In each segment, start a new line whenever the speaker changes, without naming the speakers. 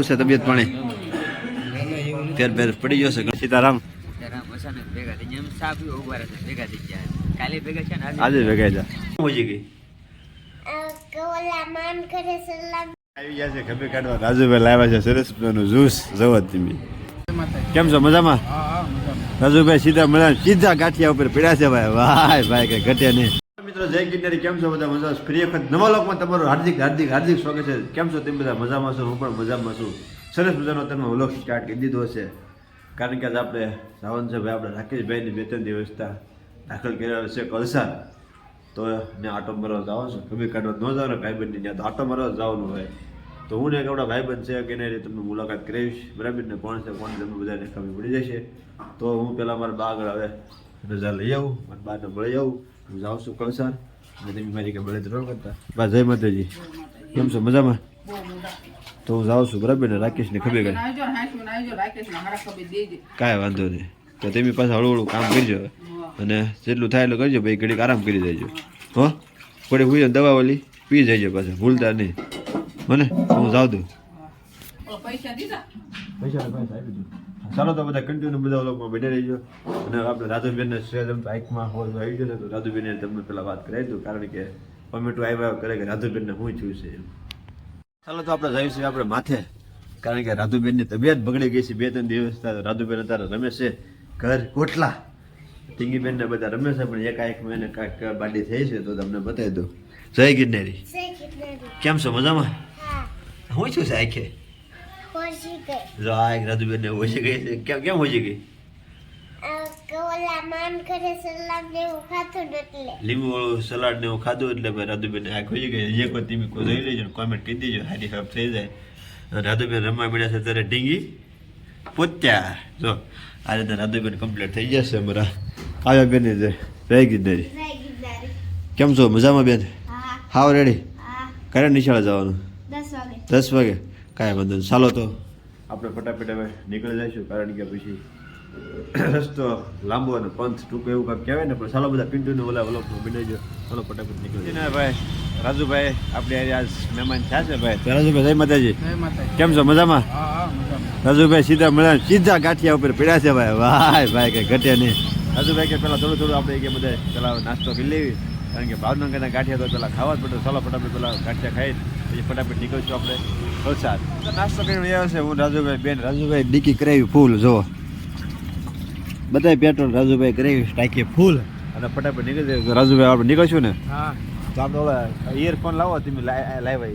છે તબિયત પાણી ફેર ફેર પડી ગયો છે સીતારામ આજે ભેગા જા પહોંચી ગઈ આવી ગયા છે ખભે કાઢવા રાજુભાઈ લાવ્યા છે સરસ નું જ્યુસ જવત તમે કેમ છો મજામાં રાજુભાઈ સીધા ગાંઠિયા ઉપર પીડ્યા છે ભાઈ ભાઈ ભાઈ કઈ ઘટે નહીં મિત્રો જય ગિરનારી કેમ છો બધા મજા ફરી વખત નવા લોકમાં તમારું હાર્દિક હાર્દિક હાર્દિક સ્વાગત છે કેમ છો તમે બધા મજામાં છો હું પણ મજામાં છું સરસ મજાનો તમે વ્લોગ સ્ટાર્ટ કરી દીધો છે કારણ કે આજે આપણે જવાનું છે ભાઈ આપણે રાકેશભાઈની 2-3 દિવસતા દાખલ કર્યા છે કલસાર તો ને આટો મારવા જવાનું છે ખભે કાઢવા ન જવાનું ભાઈબંધની ત્યાં તો આટો મારવા જવાનું હોય તો હું ને એક આપણા ભાઈબંધ છે કે નહીં તમને મુલાકાત કરાવીશ બરાબર ને કોણ છે કોણ તમને બધાને ખબર પડી જશે તો હું પહેલાં મારા બા આગળ હવે રજા લઈ આવું મારા બાને મળી આવું હું જાઉં છું કલસાર અને તમે મારી કે બળે રોડ કરતા બા જય માતાજી કેમ છો મજામાં તો હું જાઉં છું બરાબર ને રાકેશને ખબર કાંઈ વાંધો નહીં તો તમે પાછા હળવું હળવું કામ કરજો અને જેટલું થાય એટલું કરજો ભાઈ ઘડીક આરામ કરી દેજો હો થોડી હુઈ દવા ઓલી પી જજો પાછા ભૂલતા નહીં મને હું જાઉં દઉં પૈસા ચાલો તો બધા કન્ટિન્યુ બધા લોકોમાં બેઠા રહીજો અને આપણે રાજુબેનને બાઇકમાં આવી ગયો તો રાજુબેને તમને પેલા વાત કરાવી દઉં કારણ કે કોમેન્ટો આવ્યા કરે કે રાજુબેનને શું થયું છે ચાલો તો આપણે જઈશું આપણે માથે કારણ કે રાધુબેનની તબિયત બગડી ગઈ છે 2-3 દિવસ રાધુબેન અત્યારે રમે છે ઘર કોટલા ટીંગીબેન ને બધા રમે છે પણ એકાએક મહિને કાંઈક બાડી થઈ છે તો તમને બતાવી દઉં જય ગિરનારી કેમ છો મજામાં હું છું છે આખે જો આ રાધુબેન ને ઓછી ગઈ છે કેમ ઓછી ગઈ લીંબુ વાળું સલાડ ને એવું ખાધું એટલે ભાઈ રાધુબેન આ ખોઈ ગઈ જે કોઈ તમે કોઈ જોઈ લેજો કોમેન્ટ કરી દેજો હારી ખરાબ થઈ જાય રાધુબેન રમવા મળ્યા છે ત્યારે ઢીંગી પોત્યા જો આ રીતે રાધુબેન કમ્પ્લીટ થઈ જશે અમારા આવ્યા બેન જય ગિરનારી કેમ છો મજામાં બેન હાવ રેડી ક્યારે નિશાળે જવાનું 10 વાગે કાંઈ વાંધો નહીં ચાલો તો આપણે ફટાફટ હવે નીકળી જઈશું કારણ કે પછી રસ્તો લાંબો અને પંથ ટૂંકો એવું કાંઈક કહેવાય ને પણ ચાલો બધા પિન્ટુને ઓલા વલોકમાં બનાવીજો ચાલો ફટાફટ નીકળી જાય ભાઈ રાજુભાઈ આપણે આજ મહેમાન થયા છે ભાઈ રાજુભાઈ જય માતાજી કેમ છો મજામાં રાજુભાઈ સીધા ગાંઠિયા ઉપર પીડ્યા છે ભાઈ ભાઈ ભાઈ કઈ ઘટે નહીં રાજુભાઈ કે પેલા થોડું આપણે કે બધા પેલા નાસ્તો કરી લેવી કારણ કે ભાવનગરના ગાંઠિયા તો પેલા ખાવા જ પડે ચાલો ફટાફટ પેલા ગાંઠિયા ખાઈ પછી ફટાફટ નીકળશું આપણે વલસાડ નાસ્તો કરીને આવ્યો છે હું રાજુભાઈ બેન રાજુભાઈ ડીકી કરાવી ફૂલ જો બધા પેટ્રોલ રાજુભાઈ કરાવી ટાંકી ફૂલ અને ફટાફટ નીકળી જાય રાજુભાઈ આપણે નીકળશું ને તો આપણે ઓલા ઇયરફોન લાવો તમે લાવ્યા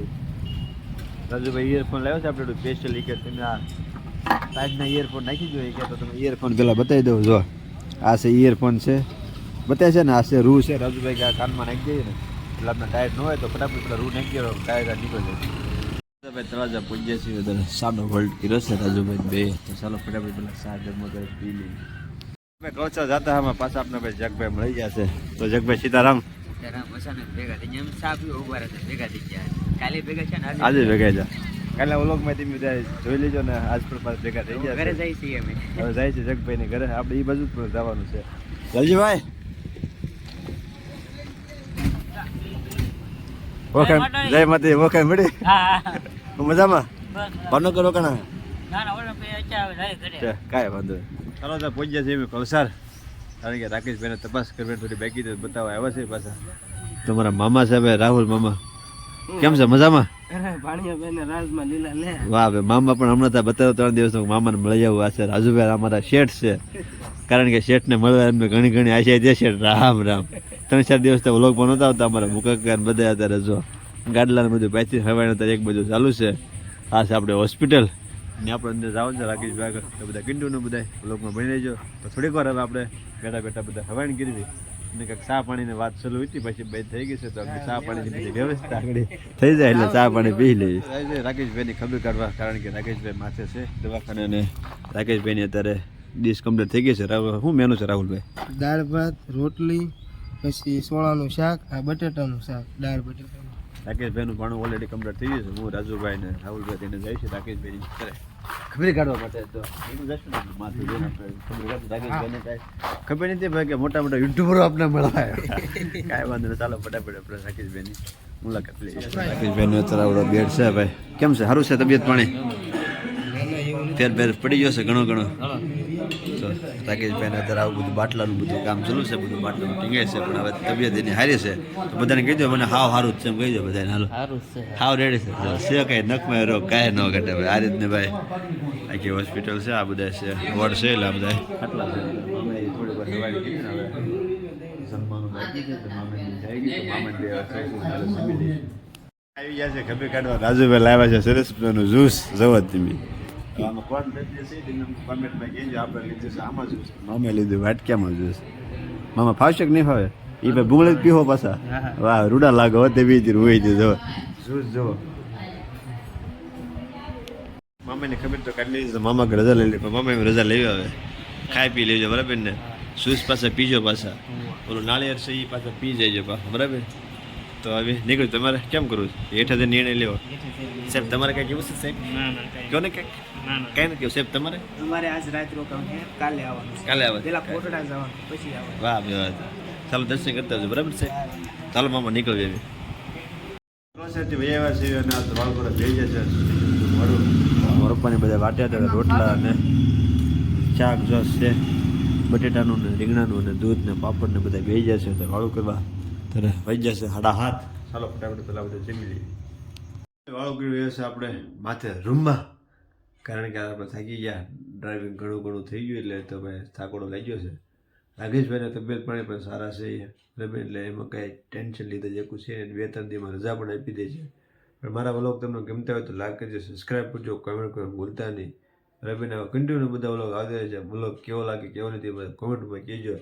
રાજુભાઈ ઇયરફોન લાવ્યો છે આપણે સ્પેશિયલ કે તમે આ સાઈડના ઇયરફોન નાખી દો કે તો તમે ઇયરફોન પેલા બતાવી દઉં જો આ છે ઇયરફોન છે બતાવે છે ને આ છે રૂ છે રાજુભાઈ કે આ કાનમાં નાખી દઈએ ને એટલે આપણે ટાયર ન હોય તો ફટાફટ પેલા રૂ નાખી દો ટાયર નીકળી જાય ભાઈ તળાજા પૂજ્ય છીએ બધા સાનો વોલ્ટ કર્યો છે રાજુભાઈ બે તો ચાલો ફટાફટ પેલા સાત મગર પી લઈએ ભાઈ કૌચા જતા આમાં પાછા આપણે ભાઈ જગભાઈ મળી ગયા છે તો જગભાઈ સીતારામ આજે ભેગા જા કાલે વ્લોગમાં તમે બધા જોઈ લેજો ને આજ પણ પાછા ભેગા થઈ ગયા ઘરે જાય છીએ અમે હવે જાય છે જગભાઈ ને ઘરે આપણે એ બાજુ પણ જવાનું છે જલજીભાઈ ઓકે જય માતા ઓકે મળી મજામાં ભાનો કરો કણા કાંઈ વાંધો ચાલો તો પહોંચ્યા છે કલસાર કારણ કે રાકેશભાઈને તપાસ કરવાની થોડી બાકી તો બતાવવા આવ્યા છે પાછા તમારા મામા છે ભાઈ રાહુલ મામા કેમ છે મજામાં વાહ ભાઈ મામા પણ હમણાં ત્યાં બતાવ્યો 3 દિવસ મામાને મળી જવું આ છે રાજુભાઈ અમારા શેઠ છે કારણ કે શેઠને મળવા એમને ઘણી આશા છે શેઠ રામ રામ 3-4 દિવસ તો વ્લોગ પણ નહોતા આવતા અમારા મુકાકા બધા અત્યારે જો ગાડલાને બધું પાછી હવાઈને અત્યારે એક બધું ચાલુ છે આ છે આપણે હોસ્પિટલ ને આપણે અંદર જવાનું છે રાકેશભાઈ આગળ તો બધા કિંડુને બધા વ્લોગમાં બની રહેજો તો થોડીક વાર હવે આપણે બેઠા બધા હવાઈને કરવી અને કંઈક ચા પાણીની વાત ચાલુ હતી પછી બંધ થઈ ગઈ છે તો ચા પાણીની બધી વ્યવસ્થા આગળ થઈ જાય એટલે ચા પાણી પી લઈએ રાકેશભાઈની ખબર કાઢવા કારણ કે રાકેશભાઈ માથે છે દવાખાને અને રાકેશભાઈની અત્યારે ડીશ કમ્પ્લીટ થઈ ગઈ છે શું મેનુ છે રાહુલભાઈ
દાળ ભાત રોટલી પછી સોળાનું શાક આ બટેટાનું શાક દાળ બટેટાનું
રાકેશભાઈનું પાણું ઓલરેડી કમ્પ્લીટ થઈ ગયું છે હું રાજુભાઈ ને રાહુલભાઈ તેને જાય છે રાકેશભાઈની કરે ખબર કાઢવા માટે તો ખબર નથી ભાઈ કે મોટા યુટ્યુબરો આપણે મળવાય કાંઈ વાંધો નહીં ચાલો ફટાફટ આપણે રાકેશભાઈની મુલાકાત લઈએ રાકેશભાઈનું અત્યારે આવડો બેડ છે ભાઈ કેમ છે સારું છે તબિયત પાણી ફેર પડી જશે ઘણો તો રાકેશભાઈને અત્યારે આવું બધું બાટલાનું બધું કામ ચાલુ છે, બધું બાટલાનું ટીંગાય છે, પણ હવે તબિયત એની સારી છે તો બધાને કહી દો મને હાવ સારું જ છે એમ કહી દો બધાને. હાલો હાવ રેડી છે, કાંઈ નખમાં રોગ કાંઈ ન ઘટે ભાઈ. આ રીતને ભાઈ આખી હોસ્પિટલ છે, આ બધા છે વોર્ડ છે, એટલે આ બધા આટલા છે. થોડી વાર દવાઈ કીધી ને હવે જમવાનું બાકી છે તો મામાને જઈ ગઈ તો મામાને બે આવી ગયા છે ખભે કાઢવા. રાજુભાઈ લાવ્યા છે સરસ મજાનું જ્યુસ જવા તમે આમાં કોણ લીધું છે તમે કોમેન્ટમાં કહેજો. આપણે લીધું છે આમાં જ્યુસ, મામે લીધું વાટક્યામાં જ્યુસ. મામા ફાવશે કે નહીં ફાવે? એ ભાઈ ભૂંગળી જ પીવો પાછા. વાહ રૂડા લાગો હોતે બીજી હોય છે જો જ્યુસ જુઓ. મામાને ખબર તો કાઢી લીધી તો મામા રજા લઈ લે, પણ મામા રજા લેવી આવે ખાઈ પી લેજો બરાબર ને. જ્યુસ પાછા પીજો પાછા, ઓલું નાળિયેર છે એ પાછા પી જાય પાછા બરાબર. તો હવે નીકળ્યું તમારે કેમ કરવું છે હેઠા નિર્ણય લેવો સાહેબ? તમારે કઈ કેવું છે સાહેબ? કહો ને કંઈક કઈ નથી કેવું સાહેબ તમારે?
અમારે આજ રાત રોકાણ છે, કાલે આવવાનું.
કાલે આવે
પેલા કોટડા જવાનું પછી આવવાનું.
વાહ બે વાત. ચાલો દર્શન કરતા આવજો બરાબર છે. ચાલો મામા નીકળવી એવી વૈયા છે અને આ વાળકોડા જઈ જશે મારું મારા પપ્પાને બધા વાટ્યા હતા રોટલા અને શાક જોશ છે બટેટાનું ને રીંગણાનું અને દૂધ ને પાપડ ને બધા બેસી જશે તો વાળું કરવા ત્યારે વહી જશે 7:30. ચાલો ફટાફટ પેલા બધા જમી લઈએ. વાળું કર્યું એ છે આપણે માથે રૂમમાં, કારણ કે આપણે થાકી ગયા, ડ્રાઇવિંગ ઘણું થઈ ગયું એટલે તો ભાઈ થાકોડો લાગ્યો છે. રાકેશભાઈને તબિયત પાણી પણ સારા છે બરાબર, એટલે એમાં કાંઈ ટેન્શન લીધે જેકું છે ને 2-3 દિવસમાં રજા પણ આપી દે છે. પણ મારા વ્લોગ તમને ગમતા હોય તો લાઈક કરજો, સબસ્ક્રાઈબ કરજો, કમેન્ટ કરવાનું ભૂલતા નહીં બરાબર ને. કન્ટિન્યુ બધા વ્લોગ આવતા રહે છે, વ્લોગ કેવો લાગે કેવો નથી બધા કોમેન્ટમાં કહેજો.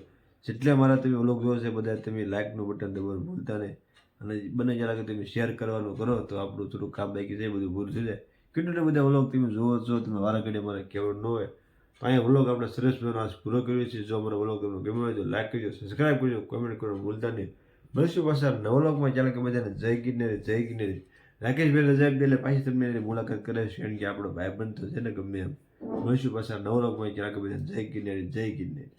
જેટલા મારા તમે વ્લોગ જોવો છે બધા તમે લાઇકનું બટન દબાવવાનું ભૂલતા નહીં, અને બને જ્યાં લાગે તમે શેર કરવાનું કરો તો આપણું થોડું કામ બાકી છે બધું પૂરું થઈ જાય. કન્ટિન્યુ બધા વ્લોગ તમે જોવો છો, તમે વારા ઘડી મારે કહેવાનું ન હોય તો અહીંયા વ્લોગ આપણે સરસ મજાનો આજ પૂરો કર્યો છે. જો અમારો વ્લોગ તમને ગમ્યો હોય તો લાઈક કરજો, સબસ્ક્રાઈબ કરજો, કમેન્ટ કરવાનું ભૂલતા નહીં. મળશું પાછા નવા વ્લોગમાં. ચાલે કે બધાને જય ગિરનારી જય ગિરનારી. રાકેશભાઈ રજા આપી દે એટલે પાછી તમને એની મુલાકાત કરાવીશું, કારણ કે આપણો ભાઈબંધ તો છે ને ગમે એમ. મળશું પાછા નવા વ્લોગમાં. ચાલે કે બધાને જય ગિરનારી જય ગિરનારી.